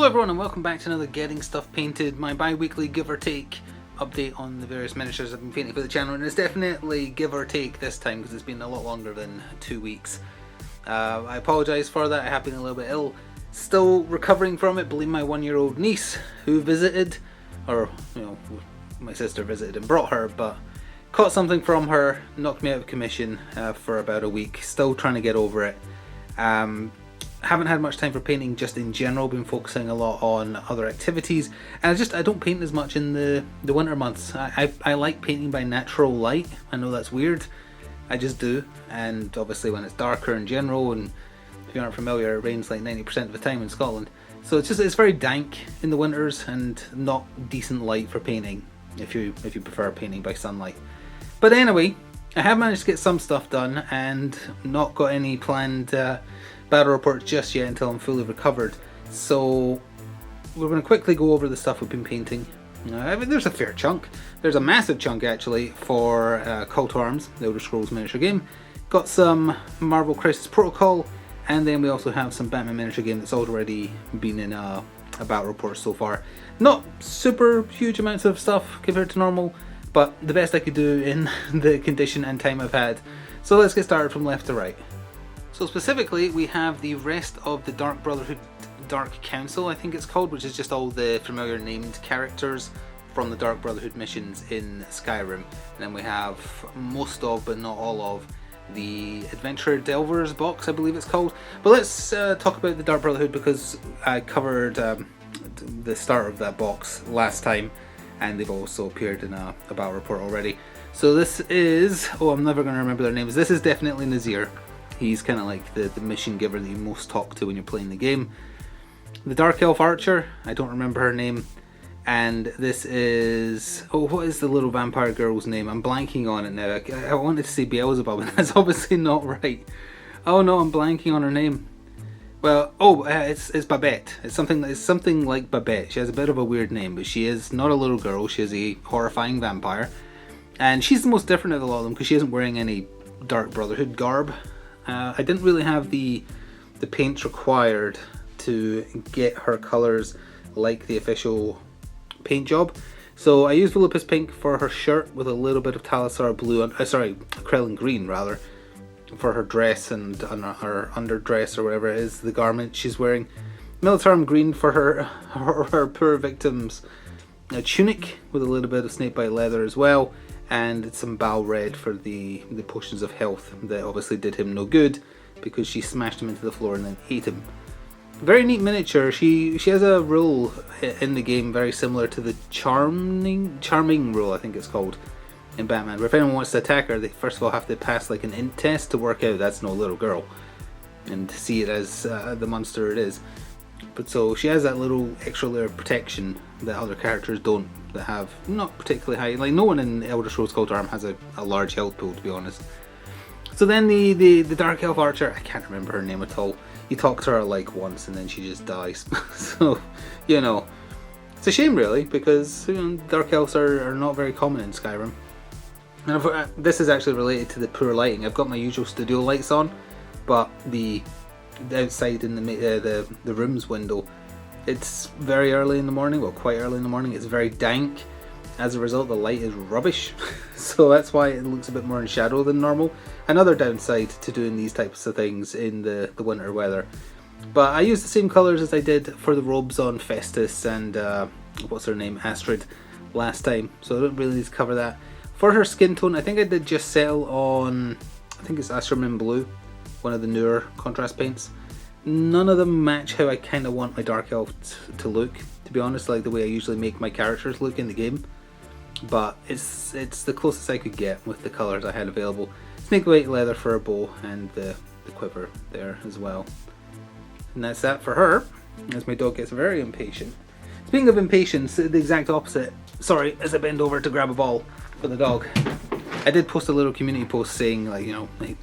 Hello everyone and welcome back to another Getting Stuff Painted, my bi-weekly give or take update on the various miniatures I've been painting for the channel, and it's definitely give or take this time because it's been a lot longer than 2 weeks. I apologise for that. I have been a little bit ill, still recovering from it. Believe my 1-year-old niece who visited, or my sister visited and brought her, but caught something from her, knocked me out of commission for about a week, still trying to get over it. Haven't had much time for painting just in general, been focusing a lot on other activities, and I don't paint as much in the winter months. I like painting by natural light. I know that's weird, I just do. And obviously when it's darker in general, and if you aren't familiar, it rains like 90% of the time in Scotland, so it's very dank in the winters and not decent light for painting if you prefer painting by sunlight. But anyway, I have managed to get some stuff done and not got any planned battle reports just yet until I'm fully recovered. So we're going to quickly go over the stuff we've been painting. I mean, there's a fair chunk. There's a massive chunk actually for Call to Arms, the Elder Scrolls miniature game. Got some Marvel Crisis Protocol, and then we also have some Batman miniature game that's already been in a battle report so far. Not super huge amounts of stuff compared to normal, but the best I could do in the condition and time I've had. So let's get started from left to right. So specifically, we have the rest of the Dark Brotherhood Dark Council, I think it's called, which is just all the familiar named characters from the Dark Brotherhood missions in Skyrim. And then we have most of, but not all of, the Adventurer Delvers box, I believe it's called. But let's talk about the Dark Brotherhood, because I covered the start of that box last time, and they've also appeared in a battle report already. So this is, I'm never going to remember their names. This is definitely Nazir. He's kind of like the mission giver that you most talk to when you're playing the game. The Dark Elf Archer, I don't remember her name. And this is, what is the little vampire girl's name? I'm blanking on it now. I wanted to say Beelzebub, and that's obviously not right. Oh no, I'm blanking on her name. Well, it's Babette. It's something like Babette. She has a bit of a weird name, but she is not a little girl. She is a horrifying vampire, and she's the most different of a lot of them because she isn't wearing any Dark Brotherhood garb. I didn't really have the paints required to get her colours like the official paint job, so I used Volupus Pink for her shirt with a little bit of Talassar Blue, Krellin Green rather, for her dress and her underdress or whatever it is, the garment she's wearing. Militarum Green for her poor victim's tunic with a little bit of snakebite leather as well, and some Bal Red for the potions of health that obviously did him no good because she smashed him into the floor and then ate him. Very neat miniature. She has a rule in the game very similar to the charming rule, I think it's called, in Batman, where if anyone wants to attack her, they first of all have to pass like an int test to work out that's no little girl and see it as the monster it is. But so she has that little extra layer of protection that other characters don't, that have not particularly high. Like, no one in Elder Scrolls Call to Arms has a large health pool, to be honest. So then the Dark Elf Archer, I can't remember her name at all. You talk to her like once and then she just dies. So, it's a shame really, because Dark Elves are not very common in Skyrim. And this is actually related to the poor lighting. I've got my usual studio lights on, but the outside in the room's window, it's very early in the morning, well, quite early in the morning. It's very dank. As a result, the light is rubbish. So that's why it looks a bit more in shadow than normal. Another downside to doing these types of things in the winter weather. But I used the same colours as I did for the robes on Festus and what's her name, Astrid, last time, so I don't really need to cover that. For her skin tone, I think I did just settle on, I think it's Astramin Blue, one of the newer contrast paints. None of them match how I kind of want my Dark Elf to look, to be honest, like the way I usually make my characters look in the game. But it's the closest I could get with the colours I had available. Snakebite leather for a bow and the quiver there as well. And that's that for her, as my dog gets very impatient. Speaking of impatience, the exact opposite. Sorry, as I bend over to grab a ball for the dog. I did post a little community post saying, like,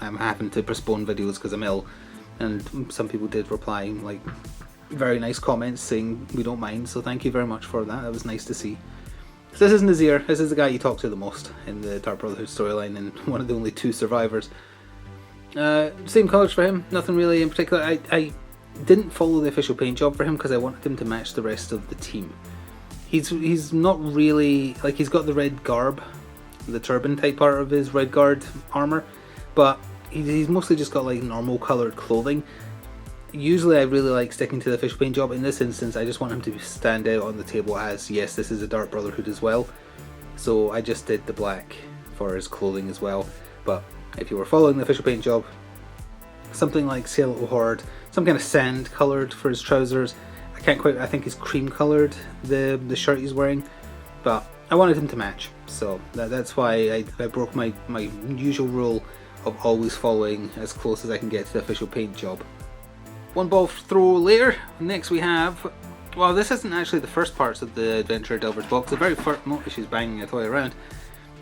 I'm having to postpone videos because I'm ill. And some people did reply, like, very nice comments saying we don't mind, so thank you very much for that. That was nice to see. So this is Nazir. This is the guy you talk to the most in the Dark Brotherhood storyline, and one of the only 2 survivors. Same colours for him, nothing really in particular. I didn't follow the official paint job for him because I wanted him to match the rest of the team. He's not really, like, he's got the red garb, the turban type part of his red guard armor, but he's mostly just got like normal colored clothing. Usually I really like sticking to the official paint job. In this instance I just want him to stand out on the table as, yes, this is a Dark Brotherhood as well, so I just did the black for his clothing as well. But if you were following the official paint job, something like Skeletal Horde, some kind of sand coloured for his trousers. I can't quite, I think it's cream coloured, the shirt he's wearing, but I wanted him to match, so that's why I broke my usual rule of always following as close as I can get to the official paint job. One ball throw later. Next we have, well, this isn't actually the first parts of the Adventurer Delvers box. The very first, oh, she's banging a toy around.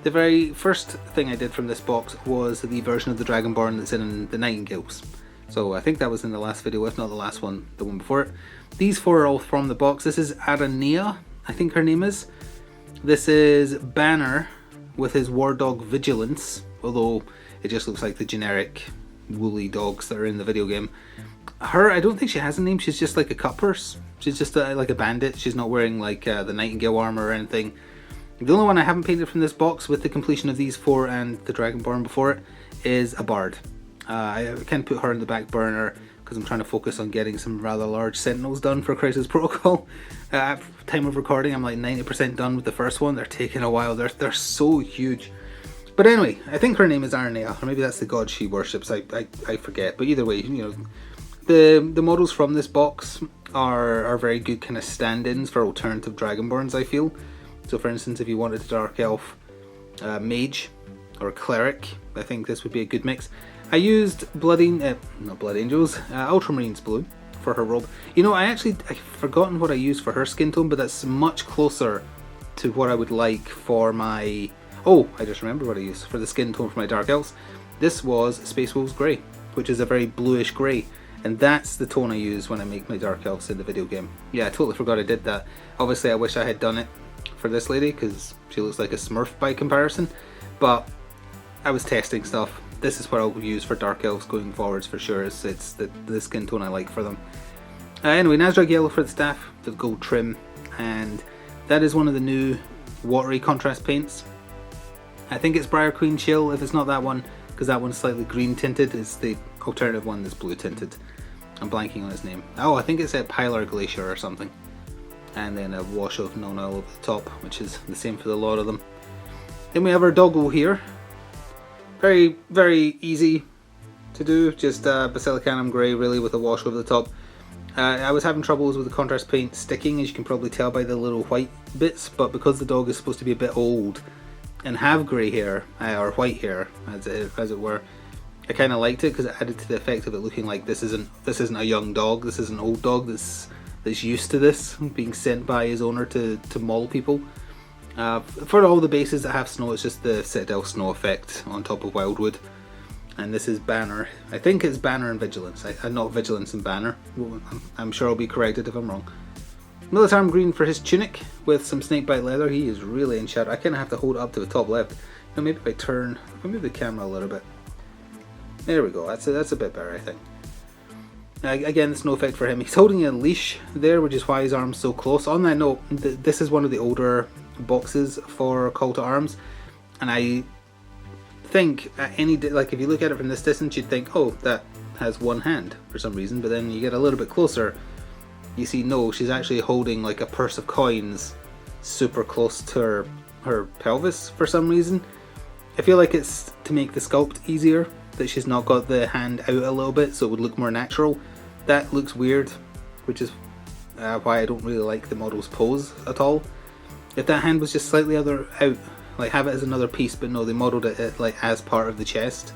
The very first thing I did from this box was the version of the Dragonborn that's in the Nightingales. So I think that was in the last video, if not the last one, the one before it. These four are all from the box. This is Aranea, I think her name is. This is Banner with his War Dog Vigilance, although it just looks like the generic woolly dogs that are in the video game. Her, I don't think she has a name, she's just like a cut purse. She's just like a bandit. She's not wearing like the Nightingale armor or anything. The only one I haven't painted from this box, with the completion of these four and the Dragonborn before it, is a Bard. I can put her in the back burner because I'm trying to focus on getting some rather large Sentinels done for Crisis Protocol. At time of recording, I'm like 90% done with the first one. They're taking a while. They're so huge. But anyway, I think her name is Aranea, or maybe that's the god she worships. I forget. But either way, you know, the models from this box are very good kind of stand-ins for alternative Dragonborns, I feel. So for instance, if you wanted a Dark Elf Mage or Cleric, I think this would be a good mix. I used not Blood Angels, Ultramarines Blue for her robe. You know, I've forgotten what I used for her skin tone, but that's much closer to what I would like for my... Oh, I just remembered what I used for the skin tone for my Dark Elves. This was Space Wolves Grey, which is a very bluish grey, and that's the tone I use when I make my Dark Elves in the video game. Yeah, I totally forgot I did that. Obviously I wish I had done it for this lady, because she looks like a Smurf by comparison, but I was testing stuff. This is what I'll use for Dark Elves going forwards for sure. It's the skin tone I like for them. Anyway, Nazrag Yellow for the staff, the gold trim, and that is one of the new watery contrast paints. I think it's Briarqueen Chill if it's not that one, because that one's slightly green tinted. It's the alternative one that's blue tinted. I'm blanking on his name. Oh, I think it's a Pilar Glacier or something. And then a wash of non oil over the top, which is the same for the lot of them. Then we have our doggo here. Very, very easy to do, just Basilicanum Grey really with a wash over the top. I was having troubles with the contrast paint sticking, as you can probably tell by the little white bits, but because the dog is supposed to be a bit old and have grey hair, or white hair as it were, I kind of liked it because it added to the effect of it looking like this isn't a young dog, this is an old dog that's used to this, being sent by his owner to maul people. For all the bases that have snow, it's just the Citadel snow effect on top of Wildwood. And this is Banner. I think it's Banner and Vigilance, not Vigilance and Banner. I'm sure I'll be corrected if I'm wrong. Militarum Green for his tunic with some snakebite leather. He is really in shadow. I kind of have to hold it up to the top left. Now maybe if I move the camera a little bit. There we go, that's a bit better, I think. Again, the snow effect for him. He's holding a leash there, which is why his arm's so close. On that note, this is one of the older boxes for Call to Arms, and I think at like if you look at it from this distance, you'd think, oh, that has one hand for some reason, but then you get a little bit closer, you see no, she's actually holding like a purse of coins super close to her pelvis for some reason. I feel like it's to make the sculpt easier, that she's not got the hand out a little bit so it would look more natural. That looks weird, which is why I don't really like the model's pose at all. If that hand was just slightly out, like have it as another piece, but no, they modeled it like as part of the chest,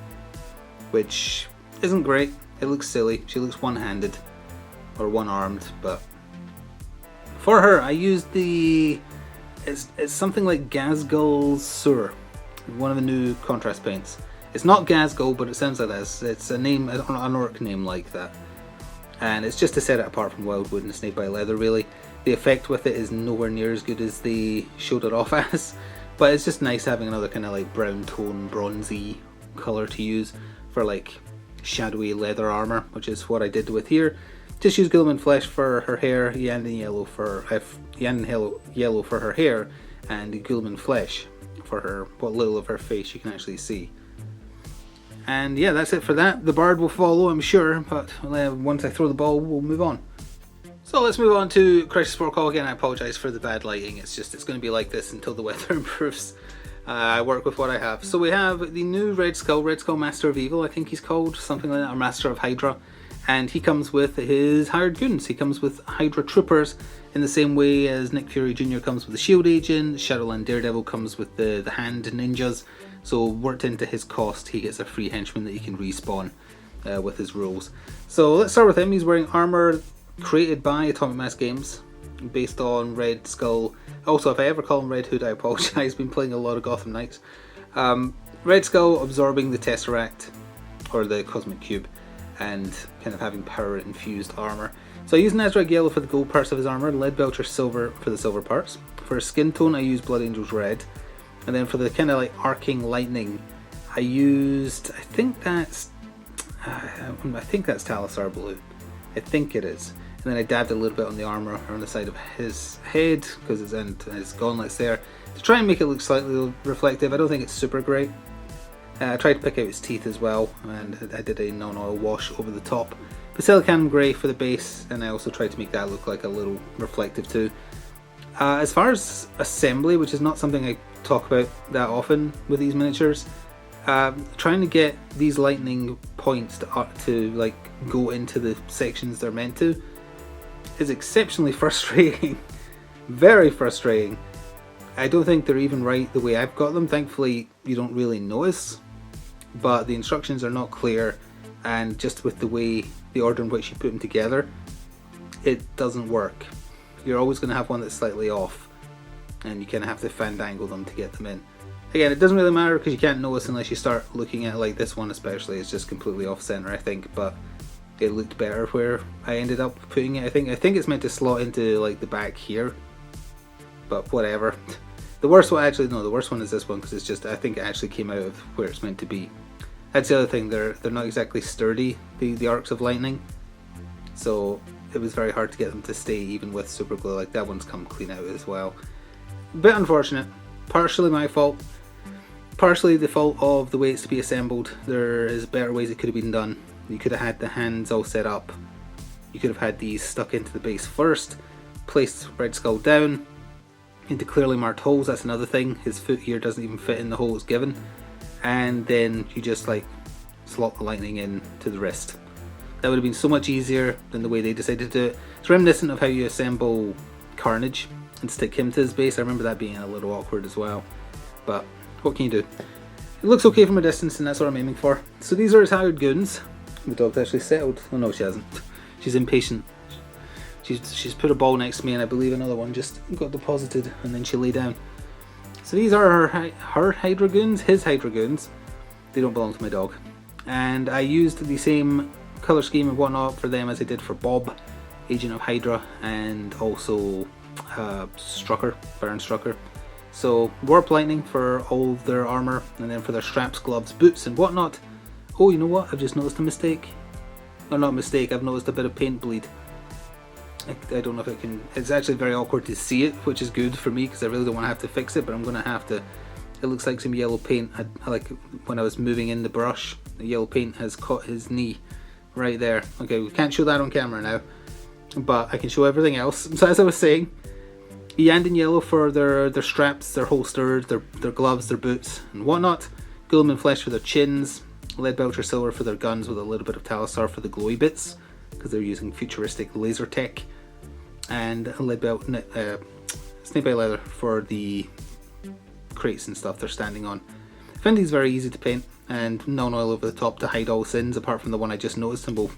which isn't great. It looks silly. She looks one-handed or one-armed, but for her I used it's something like Ghazghkull Sur, one of the new contrast paints. It's not Ghazghkull, but it sounds like this. It's a name, an orc name like that, and it's just to set it apart from Wildwood and Snakebite Leather really. The effect with it is nowhere near as good as they showed it off as, but it's just nice having another kind of like brown tone, bronzy colour to use for like shadowy leather armour, which is what I did with here. just use Guilliman Flesh for her hair, Iyanden Yellow for Yellow for her hair, and Guilliman Flesh for her what little of her face you can actually see. And yeah, that's it for that. The bard will follow, I'm sure, but once I throw the ball, we'll move on. So let's move on to Crisis Protocol. Again, I apologise for the bad lighting. It's going to be like this until the weather improves. I work with what I have. So we have the new Red Skull Master of Evil, I think he's called, something like that, or Master of Hydra. And he comes with his hired goons. He comes with Hydra Troopers in the same way as Nick Fury Jr. comes with the Shield Agent, Shadowland Daredevil comes with the Hand Ninjas. So worked into his cost, he gets a free henchman that he can respawn with his rules. So let's start with him. He's wearing armour created by Atomic Mass Games, based on Red Skull. Also, if I ever call him Red Hood, I apologise. Been playing a lot of Gotham Knights. Red Skull absorbing the Tesseract, or the Cosmic Cube, and kind of having power infused armour. So I use Nazarick Yellow for the gold parts of his armour, Leadbelcher Silver for the silver parts. For his skin tone, I use Blood Angels Red. And then for the kind of like arcing lightning, I used, I think that's Talassar Blue. I think it is. And then I dabbed a little bit on the armour on the side of his head, because his gauntlets there, to try and make it look slightly reflective. I don't think it's super great. I tried to pick out his teeth as well, and I did a non-oil wash over the top. Basilicanum Grey for the base, and I also tried to make that look like a little reflective too. As far as assembly, which is not something I talk about that often with these miniatures, trying to get these lightning points to like go into the sections they're meant to is exceptionally frustrating. Very frustrating. I don't think they're even right the way I've got them. Thankfully you don't really notice, but the instructions are not clear, and just with the order in which you put them together, it doesn't work. You're always going to have one that's slightly off, and you kind of have to fandangle them to get them in. Again, it doesn't really matter because you can't notice unless you start looking at like this one especially. It's just completely off center, I think, but it looked better where I ended up putting it. I think it's meant to slot into like the back here, but whatever. The worst one is this one, because it's just, I think it actually came out of where it's meant to be. That's the other thing, they're not exactly sturdy, the arcs of lightning, so it was very hard to get them to stay even with super glue. Like that one's come clean out as well. A bit unfortunate, partially my fault, partially the fault of the way it's to be assembled. There is better ways it could have been done. You could have had the hands all set up, you could have had these stuck into the base first, placed Red Skull down into clearly marked holes. That's another thing, his foot here doesn't even fit in the hole it's given, and then you just like slot the lightning in to the wrist. That would have been so much easier than the way they decided to do it. It's reminiscent of how you assemble Carnage and stick him to his base. I remember that being a little awkward as well, but what can you do? It looks okay from a distance, and that's what I'm aiming for. So these are his hired goons. The dog's actually settled. Oh no, she hasn't. She's impatient. She's put a ball next to me, and I believe another one just got deposited, and then she lay down. So these are her Hydra goons, his Hydra goons. They don't belong to my dog. And I used the same colour scheme and whatnot for them as I did for Bob, Agent of Hydra, and also Strucker, Baron Strucker. So Warp Lightning for all of their armour, and then for their straps, gloves, boots and whatnot. Oh, you know what? I've just noticed a mistake. Or not a mistake, I've noticed a bit of paint bleed. I don't know if it can... It's actually very awkward to see it, which is good for me because I really don't want to have to fix it, but I'm going to have to. It looks like some yellow paint. Like when I was moving in the brush, the yellow paint has caught his knee right there. Okay, we can't show that on camera now, but I can show everything else. So as I was saying, Iyanden Yellow for their straps, their holsters, their gloves, their boots and whatnot. Guilliman Flesh for their chins. Leadbelcher Silver for their guns with a little bit of Talassar for the glowy bits, because they're using futuristic laser tech. And Snakebite Leather for the crates and stuff they're standing on. I find these very easy to paint, and non-oil over the top to hide all sins apart from the one I just noticed, and will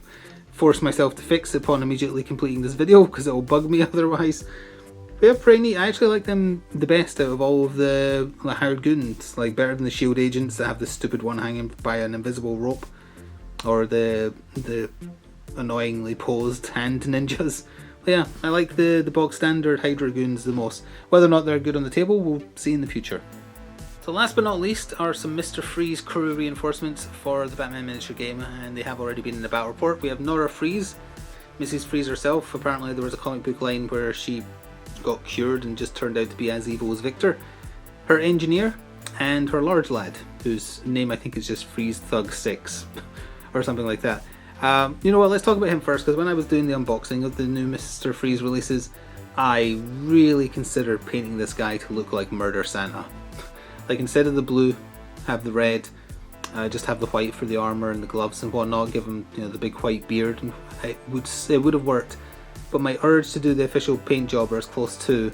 force myself to fix upon immediately completing this video because it will bug me otherwise. They're pretty neat. I actually like them the best out of all of the hired goons, like better than the shield agents that have the stupid one hanging by an invisible rope, or the annoyingly posed hand ninjas. But yeah, I like the bog standard Hydra goons the most. Whether or not they're good on the table, we'll see in the future. So last but not least are some Mr. Freeze crew reinforcements for the Batman miniature game, and they have already been in the battle report. We have Nora Freeze, Mrs. Freeze herself, apparently there was a comic book line where she got cured and just turned out to be as evil as Victor. Her engineer, and her large lad, whose name I think is just Freeze Thug 6 or something like that. You know what, let's talk about him first, because when I was doing the unboxing of the new Mr. Freeze releases, I really considered painting this guy to look like Murder Santa. Like, instead of the blue, have the red, just have the white for the armor and the gloves and whatnot, give him, you know, the big white beard, and it would have worked. But my urge to do the official paint job, or as close to,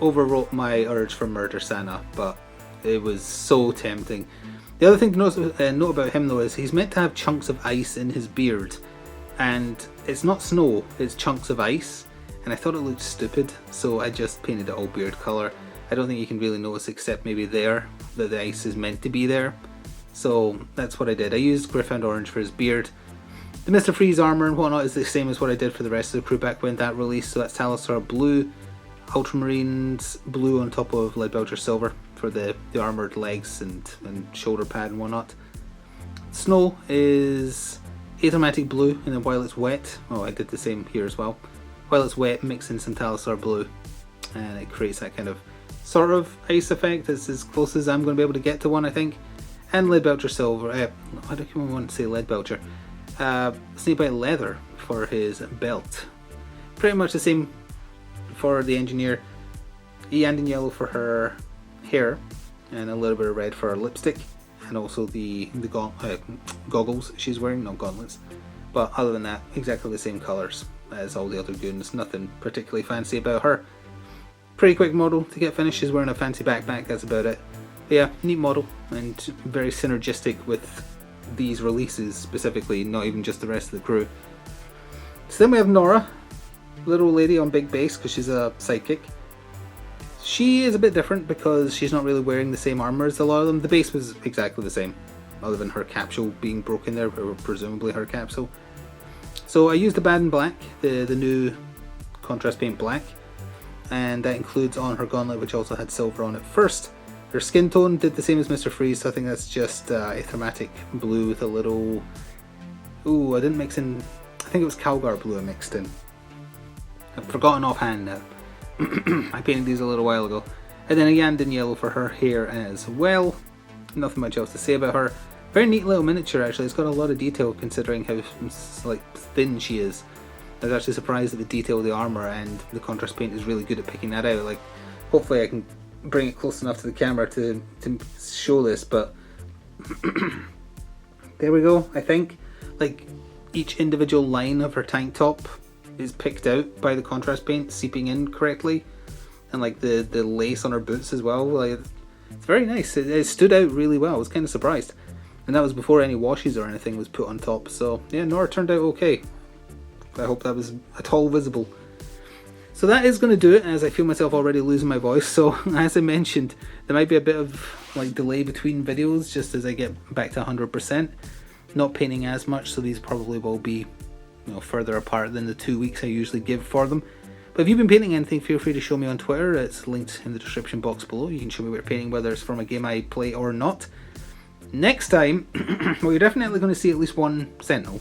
overwrote my urge for Murder Santa, but it was so tempting. The other thing to note about him though is he's meant to have chunks of ice in his beard, and it's not snow, it's chunks of ice, and I thought it looked stupid, so I just painted it all beard colour. I don't think you can really notice except maybe there that the ice is meant to be there, so that's what I did. I used Gryphon Orange for his beard. The Mr. Freeze armour and whatnot is the same as what I did for the rest of the crew back when that released, so that's Talassar blue, Ultramarines blue on top of Leadbelcher silver for the armoured legs and shoulder pad and whatnot. Snow is Aethermatic blue, and then while it's wet, oh I did the same here as well, while it's wet mix in some Talassar blue, and it creates that kind of sort of ice effect. That's as close as I'm going to be able to get to one, I think. And Leadbelcher silver, I don't even want to say Leadbelcher, Snakebite leather for his belt. Pretty much the same for the engineer. Iyanden yellow for her hair, and a little bit of red for her lipstick, and also the goggles she's wearing, not gauntlets. But other than that, exactly the same colours as all the other goons. Nothing particularly fancy about her. Pretty quick model to get finished. She's wearing a fancy backpack, that's about it. But yeah, neat model, and very synergistic with these releases specifically, not even just the rest of the crew. So then we have Nora, little lady on big base, because she's a sidekick. She is a bit different because she's not really wearing the same armour as a lot of them. The base was exactly the same, other than her capsule being broken there, or presumably her capsule. So I used the Baden Black, the new contrast paint black, and that includes on her gauntlet, which also had silver on it first. Her skin tone did the same as Mr. Freeze, so I think that's just Aethermatic blue with a little... Ooh, I didn't mix in... I think it was Calgar blue I mixed in. I've forgotten offhand now. I painted these a little while ago. And then a Iyanden yellow for her hair as well. Nothing much else to say about her. Very neat little miniature actually. It's got a lot of detail considering how like thin she is. I was actually surprised at the detail of the armour, and the contrast paint is really good at picking that out. Like, hopefully I can bring it close enough to the camera to show this, but there we go. I think like each individual line of her tank top is picked out by the contrast paint seeping in correctly, and like the lace on her boots as well. Like, it's very nice. It stood out really well. I was kind of surprised, and that was before any washes or anything was put on top. So yeah, Nora turned out okay. I hope that was at all visible. So that is going to do it, as I feel myself already losing my voice. So as I mentioned, there might be a bit of like delay between videos just as I get back to 100%. Not painting as much, so these probably will be, you know, further apart than the 2 weeks I usually give for them. But if you've been painting anything, feel free to show me on Twitter. It's linked in the description box below. You can show me what you're painting, whether it's from a game I play or not. Next time, well, you're definitely going to see at least one Sentinel,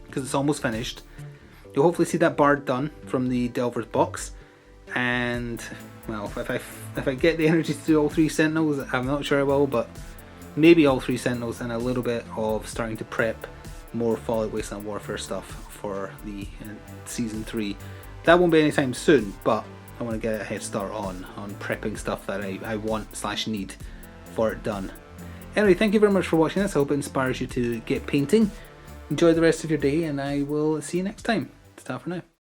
because it's almost finished. You'll hopefully see that Bard done from the Delver's box, and well, if I get the energy to do all 3 Sentinels, I'm not sure I will, but maybe all 3 Sentinels, and a little bit of starting to prep more Fallout Wasteland Warfare stuff for the Season 3. That won't be anytime soon, but I want to get a head start on prepping stuff that I want/need for it done. Anyway, thank you very much for watching this. I hope it inspires you to get painting. Enjoy the rest of your day, and I will see you next time. Ta for now.